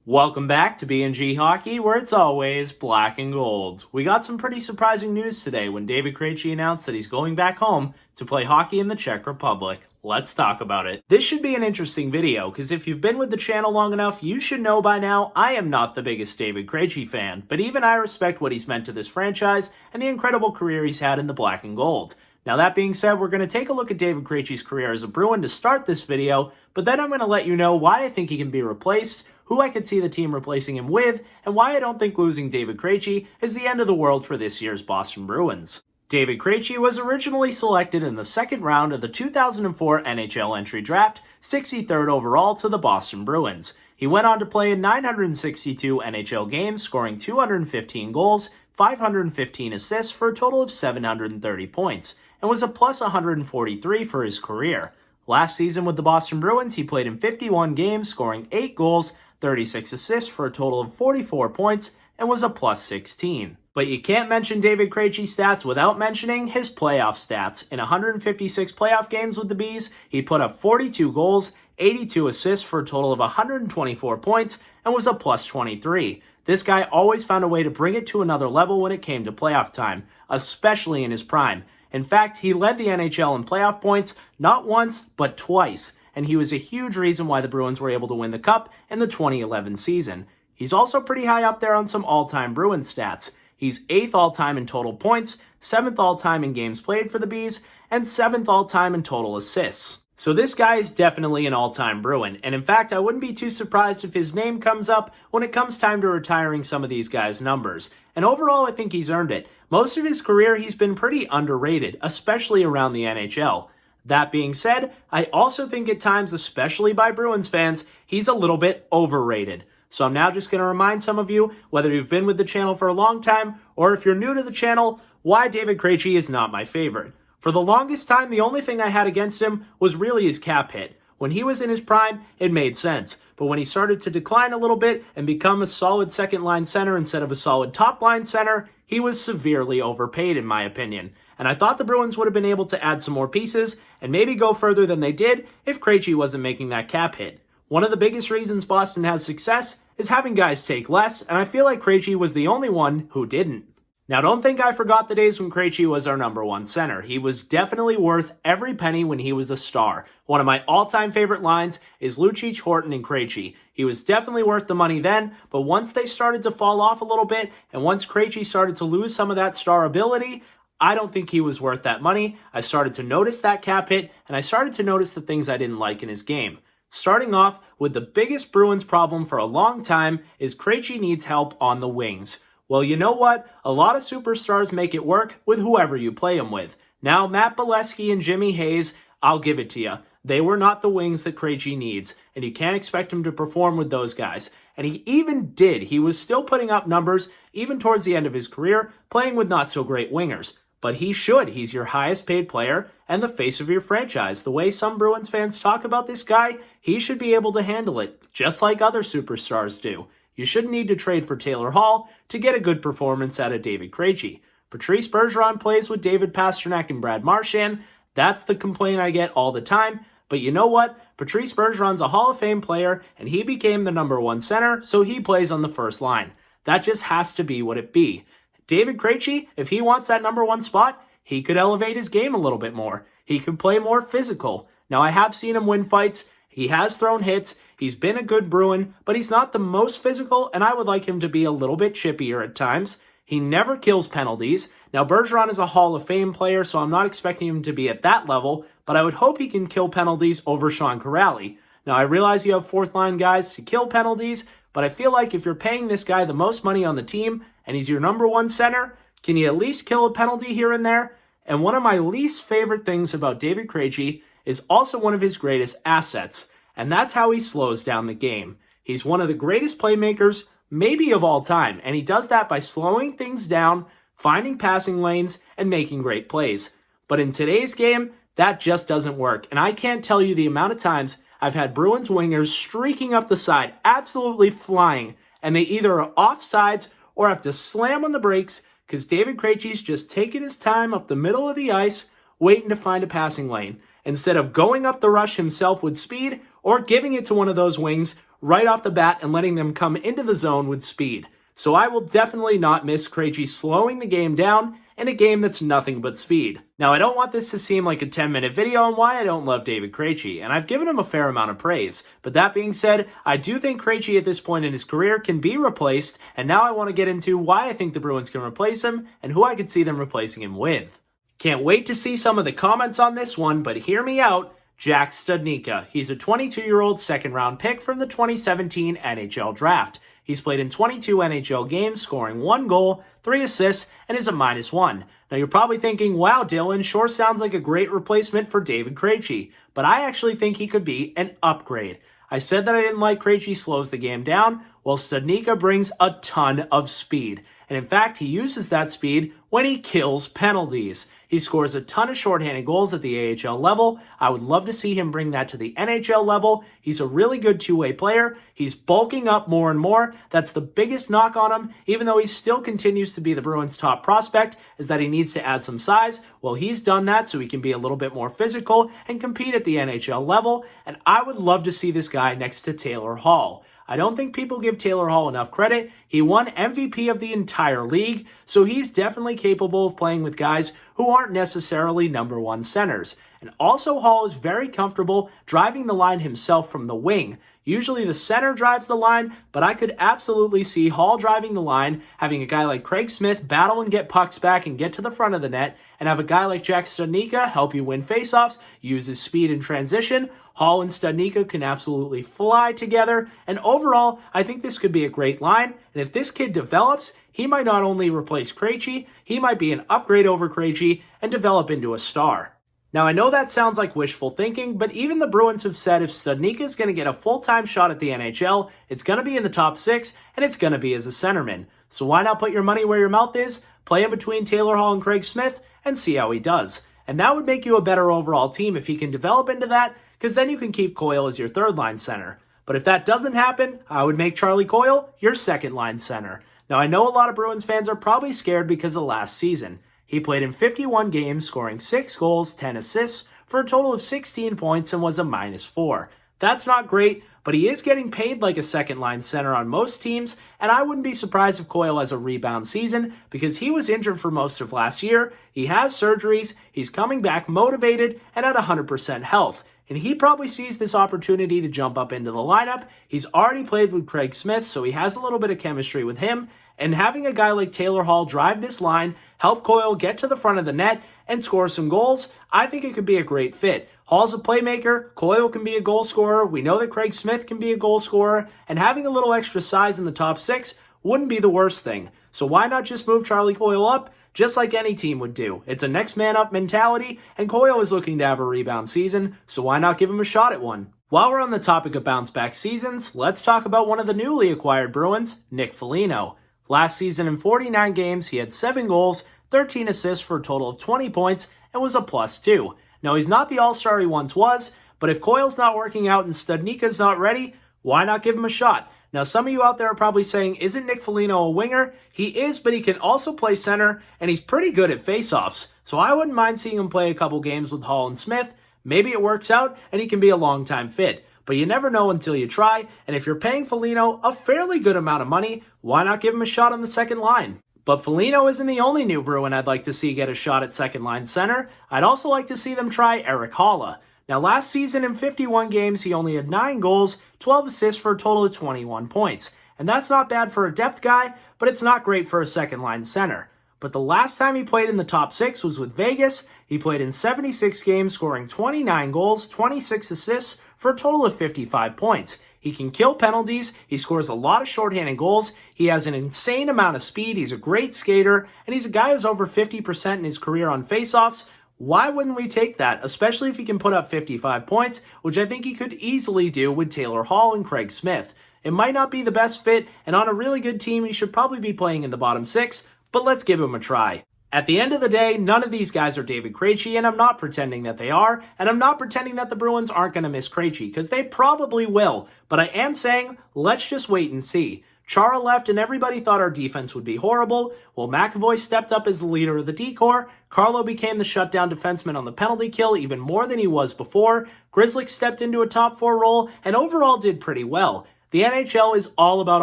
Welcome back to B&G Hockey, where it's always black and gold. We got some pretty surprising news today when David Krejci announced that he's going back home to play hockey in the Czech Republic. Let's talk about it. This should be an interesting video, because if you've been with the channel long enough, you should know by now I am not the biggest David Krejci fan, but even I respect what he's meant to this franchise and the incredible career he's had in the black and gold. Now that being said, we're going to take a look at David Krejci's career as a Bruin to start this video, but then I'm going to let you know why I think he can be replaced, who I could see the team replacing him with, and why I don't think losing David Krejci is the end of the world for this year's Boston Bruins. David Krejci was originally selected in the second round of the 2004 NHL entry draft, 63rd overall to the Boston Bruins. He went on to play in 962 NHL games, scoring 215 goals, 515 assists for a total of 730 points, and was a plus 143 for his career. Last season with the Boston Bruins, he played in 51 games, scoring 8 goals, 36 assists for a total of 44 points, and was a plus 16. But you can't mention David Krejci's stats without mentioning his playoff stats. In 156 playoff games with the Bees, he put up 42 goals, 82 assists for a total of 124 points, and was a plus 23. This guy always found a way to bring it to another level when it came to playoff time, especially in his prime. In fact, he led the NHL in playoff points not once, but twice, and he was a huge reason why the Bruins were able to win the Cup in the 2011 season. He's also pretty high up there on some all-time Bruin stats. He's 8th all-time in total points, 7th all-time in games played for the Bees, and 7th all-time in total assists. So this guy is definitely an all-time Bruin, and in fact, I wouldn't be too surprised if his name comes up when it comes time to retiring some of these guys' numbers. And overall, I think he's earned it. Most of his career, he's been pretty underrated, especially around the NHL. That being said, I also think at times, especially by Bruins fans, he's a little bit overrated. So I'm now just going to remind some of you, whether you've been with the channel for a long time, or if you're new to the channel, why David Krejci is not my favorite. For the longest time, the only thing I had against him was really his cap hit. When he was in his prime, it made sense. But when he started to decline a little bit and become a solid second-line center instead of a solid top-line center, he was severely overpaid in my opinion. And I thought the Bruins would have been able to add some more pieces and maybe go further than they did if Krejci wasn't making that cap hit. One of the biggest reasons Boston has success is having guys take less, and I feel like Krejci was the only one who didn't. Now, don't think I forgot the days when Krejci was our number one center. He was definitely worth every penny when he was a star. One of my all-time favorite lines is Lucic, Horton, and Krejci. He was definitely worth the money then, but once they started to fall off a little bit, and once Krejci started to lose some of that star ability, I don't think he was worth that money. I started to notice that cap hit, and I started to notice the things I didn't like in his game. Starting off with the biggest Bruins problem for a long time is Krejci needs help on the wings. Well, you know what? A lot of superstars make it work with whoever you play them with. Now, Matt Bolesky and Jimmy Hayes, I'll give it to you. They were not the wings that Krejci needs, and you can't expect him to perform with those guys. And he even did. He was still putting up numbers, even towards the end of his career, playing with not-so-great wingers. But he should. He's your highest-paid player and the face of your franchise. The way some Bruins fans talk about this guy, he should be able to handle it, just like other superstars do. You shouldn't need to trade for Taylor Hall to get a good performance out of David Krejci. Patrice Bergeron plays with David Pastrnak and Brad Marchand. That's the complaint I get all the time. But you know what? Patrice Bergeron's a Hall of Fame player, and he became the number one center, so he plays on the first line. That just has to be what it be. David Krejci, if he wants that number one spot, he could elevate his game a little bit more. He could play more physical. Now, I have seen him win fights. He has thrown hits. He's been a good Bruin, but he's not the most physical, and I would like him to be a little bit chippier at times. He never kills penalties. Now, Bergeron is a Hall of Fame player, so I'm not expecting him to be at that level, but I would hope he can kill penalties over Sean Kuraly. Now, I realize you have fourth-line guys to kill penalties, but I feel like if you're paying this guy the most money on the team, and he's your number one center, can you at least kill a penalty here and there? And one of my least favorite things about David Krejci is also one of his greatest assets, and that's how he slows down the game. He's one of the greatest playmakers, maybe of all time, and he does that by slowing things down, finding passing lanes, and making great plays. But in today's game, that just doesn't work, and I can't tell you the amount of times I've had Bruins wingers streaking up the side, absolutely flying, and they either are offsides or have to slam on the brakes because David Krejci's just taking his time up the middle of the ice, waiting to find a passing lane, instead of going up the rush himself with speed or giving it to one of those wings right off the bat and letting them come into the zone with speed. So I will definitely not miss Krejci slowing the game down in a game that's nothing but speed. Now, I don't want this to seem like a 10-minute video on why I don't love David Krejci, and I've given him a fair amount of praise. But that being said, I do think Krejci at this point in his career can be replaced, and now I want to get into why I think the Bruins can replace him and who I could see them replacing him with. Can't wait to see some of the comments on this one, but hear me out. Jack Studnicka. He's a 22-year-old second-round pick from the 2017 NHL Draft. He's played in 22 NHL games, scoring 1 goal, 3 assists, and is a -1. Now you're probably thinking, wow, Dylan, sure sounds like a great replacement for David Krejci, but I actually think he could be an upgrade. I said that I didn't like Krejci slows the game down. Well, Studnicka brings a ton of speed. And in fact, he uses that speed when he kills penalties. He scores a ton of shorthanded goals at the AHL level. I would love to see him bring that to the NHL level. He's a really good two-way player. He's bulking up more and more. That's the biggest knock on him, even though he still continues to be the Bruins' top prospect, is that he needs to add some size. Well, he's done that so he can be a little bit more physical and compete at the NHL level. And I would love to see this guy next to Taylor Hall. I don't think people give Taylor Hall enough credit. He won MVP of the entire league, so he's definitely capable of playing with guys who aren't necessarily number one centers. And also Hall is very comfortable driving the line himself from the wing. Usually the center drives the line, but I could absolutely see Hall driving the line, having a guy like Craig Smith battle and get pucks back and get to the front of the net, and have a guy like Jack Studnicka help you win faceoffs, use his speed in transition. Hall and Studnicka can absolutely fly together, and overall, I think this could be a great line, and if this kid develops, he might not only replace Krejci, he might be an upgrade over Krejci and develop into a star. Now, I know that sounds like wishful thinking, but even the Bruins have said if Studnicka is going to get a full-time shot at the NHL, it's going to be in the top 6, and it's going to be as a centerman. So why not put your money where your mouth is, play in between Taylor Hall and Craig Smith, and see how he does. And that would make you a better overall team if he can develop into that, because then you can keep Coyle as your third-line center. But if that doesn't happen, I would make Charlie Coyle your second-line center. Now, I know a lot of Bruins fans are probably scared because of last season. He played in 51 games, scoring 6 goals, 10 assists, for a total of 16 points and was a -4. That's not great, but he is getting paid like a second-line center on most teams, and I wouldn't be surprised if Coyle has a rebound season because he was injured for most of last year. He has surgeries, he's coming back motivated and at 100% health. And he probably sees this opportunity to jump up into the lineup. He's already played with Craig Smith, so he has a little bit of chemistry with him. And having a guy like Taylor Hall drive this line, help Coyle get to the front of the net, and score some goals, I think it could be a great fit. Hall's a playmaker, Coyle can be a goal scorer, we know that Craig Smith can be a goal scorer, and having a little extra size in the top 6 wouldn't be the worst thing. So why not just move Charlie Coyle up? Just like any team would do. It's a next man up mentality, and Coyle is looking to have a rebound season, so why not give him a shot at one? While we're on the topic of bounce back seasons, let's talk about one of the newly acquired Bruins, Nick Foligno. Last season in 49 games, he had 7 goals, 13 assists for a total of 20 points, and was a +2. Now he's not the all-star he once was, but if Coyle's not working out and Studnicka's not ready, why not give him a shot? Now, some of you out there are probably saying, isn't Nick Foligno a winger? He is, but he can also play center, and he's pretty good at faceoffs. So I wouldn't mind seeing him play a couple games with Hall and Smith. Maybe it works out, and he can be a long-time fit. But you never know until you try, and if you're paying Foligno a fairly good amount of money, why not give him a shot on the second line? But Foligno isn't the only new Bruin I'd like to see get a shot at second-line center. I'd also like to see them try Erik Haula. Now, last season in 51 games, he only had 9 goals, 12 assists for a total of 21 points. And that's not bad for a depth guy, but it's not great for a second-line center. But the last time he played in the top 6 was with Vegas. He played in 76 games, scoring 29 goals, 26 assists for a total of 55 points. He can kill penalties, he scores a lot of shorthanded goals, he has an insane amount of speed, he's a great skater, and he's a guy who's over 50% in his career on faceoffs. Why wouldn't we take that, especially if he can put up 55 points, which I think he could easily do with Taylor Hall and Craig Smith. It might not be the best fit, and on a really good team, he should probably be playing in the bottom 6, but let's give him a try. At the end of the day, none of these guys are David Krejci, and I'm not pretending that they are, and I'm not pretending that the Bruins aren't going to miss Krejci, because they probably will, but I am saying, let's just wait and see. Chara left and everybody thought our defense would be horrible. Well, McAvoy stepped up as the leader of the D-Corps. Carlo became the shutdown defenseman on the penalty kill even more than he was before. Grzelcyk stepped into a top 4 role and overall did pretty well. The NHL is all about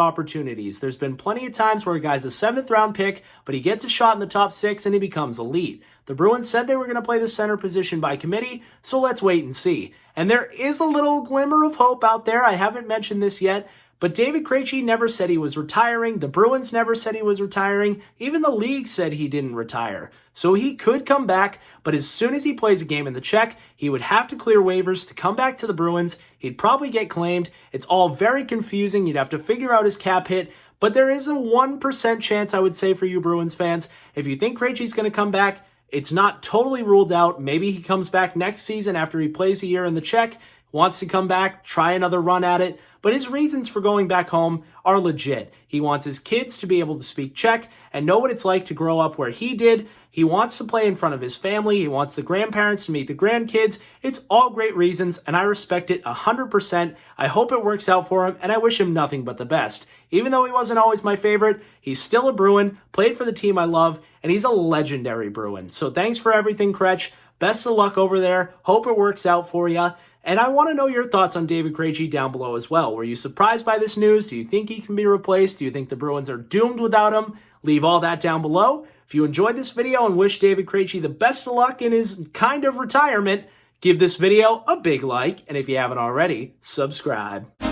opportunities. There's been plenty of times where a guy's a 7th round pick, but he gets a shot in the top 6 and he becomes elite. The Bruins said they were going to play the center position by committee, so let's wait and see. And there is a little glimmer of hope out there. I haven't mentioned this yet, but David Krejci never said he was retiring. The Bruins never said he was retiring. Even the league said he didn't retire. So he could come back, but as soon as he plays a game in the Czech, he would have to clear waivers to come back to the Bruins. He'd probably get claimed. It's all very confusing. You'd have to figure out his cap hit. But there is a 1% chance, I would say, for you Bruins fans. If you think Krejci's going to come back, it's not totally ruled out. Maybe he comes back next season after he plays a year in the Czech, wants to come back, try another run at it. But his reasons for going back home are legit. He wants his kids to be able to speak Czech and know what it's like to grow up where he did. He wants to play in front of his family. He wants the grandparents to meet the grandkids. It's all great reasons, and I respect it 100%. I hope it works out for him, and I wish him nothing but the best. Even though he wasn't always my favorite, he's still a Bruin, played for the team I love, and he's a legendary Bruin. So thanks for everything, Krejci. Best of luck over there. Hope it works out for you. And I want to know your thoughts on David Krejci down below as well. Were you surprised by this news? Do you think he can be replaced? Do you think the Bruins are doomed without him? Leave all that down below. If you enjoyed this video and wish David Krejci the best of luck in his kind of retirement, give this video a big like. And if you haven't already, subscribe.